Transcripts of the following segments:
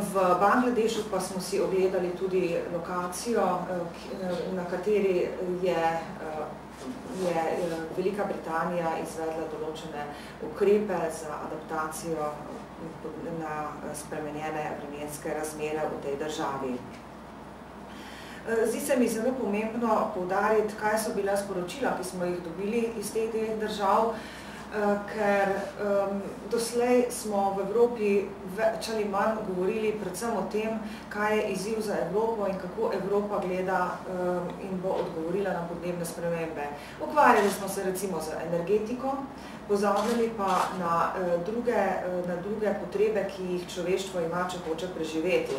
V Bangladešu pa smo si ogledali tudi lokacijo, na kateri je Velika Britanija izvedla določene ukrepe za adaptacijo na spremenjene vremenske razmere v tej državi. Zdi se mi zelo pomembno poudariti, kaj so bila sporočila, ki smo jih dobili iz teh dveh držav, ker doslej smo v Evropi več ali manj govorili predvsem o tem, kaj je izziv za Evropo in kako Evropa gleda in bo odgovorila na podnebne spremembe. Ukvarjali smo se recimo z energetiko, pozabljali pa na druge potrebe, ki jih človeštvo ima, če hoče preživeti.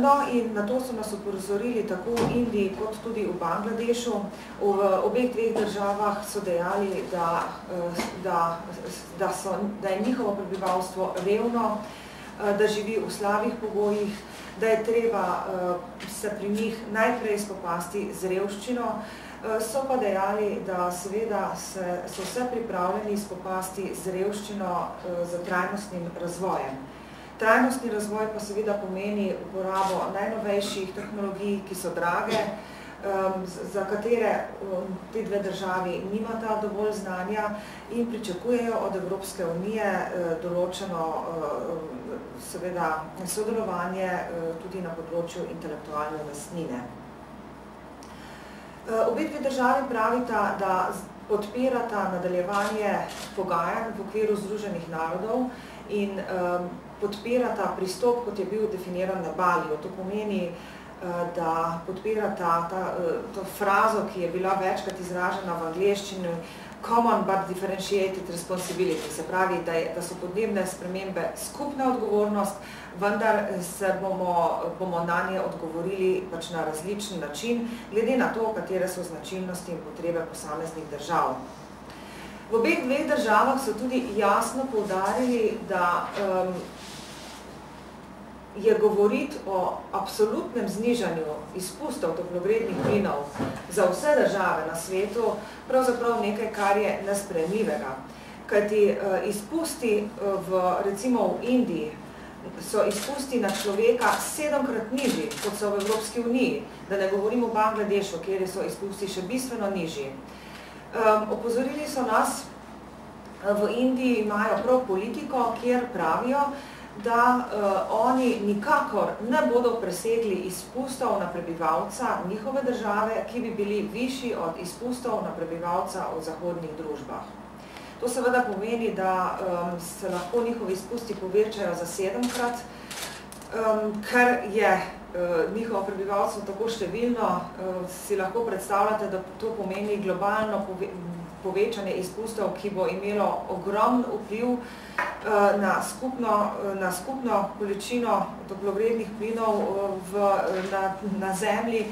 No, in na to so nas opozorili tako v Indiji kot tudi v Bangladešu. V obeh dveh državah so dejali, da je njihovo prebivalstvo revno, da živi v slabih pogojih, da je treba se pri njih najprej spopasti z revščino, so pa dejali, da seveda so vse pripravljeni spopasti z revščino, z trajnostnim razvojem. Trajnostni razvoj pa seveda pomeni uporabo najnovejših tehnologij, ki so drage, za katere te dve državi nimata dovolj znanja in pričakujejo od Evropske unije določeno seveda sodelovanje tudi na področju intelektualne lastnine. Obe dve državi pravita, da podpirata nadaljevanje pogajanj v okviru Združenih narodov in podpirata pristop, kot je bil definiran na Baliju. To pomeni, da podpirata to frazo, ki je bila večkrat izražena v angleščini, common but differentiated responsibility, se pravi, da so podnebne spremembe skupna odgovornost, vendar se bomo na nje odgovorili pač na različen način, glede na to, katere so značilnosti in potrebe posameznih držav. V obeh dveh državah so tudi jasno poudarili, da je govoriti o absolutnem znižanju izpustov toplogrednih plinov za vse države na svetu pravzaprav nekaj, kar je nesprejemljivega. Kajti izpusti recimo v Indiji so izpusti na človeka 7-krat nižji, kot so v Evropski uniji, da ne govorimo o Bangladešu, kjer so izpusti še bistveno nižji. Opozorili so nas, v Indiji imajo prav politiko, kjer pravijo, da oni nikakor ne bodo presegli izpustov na prebivalca njihove države, ki bi bili višji od izpustov na prebivalca v zahodnih družbah. To seveda pomeni, da se lahko njihovi izpusti povečajo za 7-krat, ker je njihovo prebivalstvo tako številno, si lahko predstavljate, da to pomeni globalno povečanje izpustov, ki bo imelo ogromen vpliv na skupno količino toplogrednih plinov na Zemlji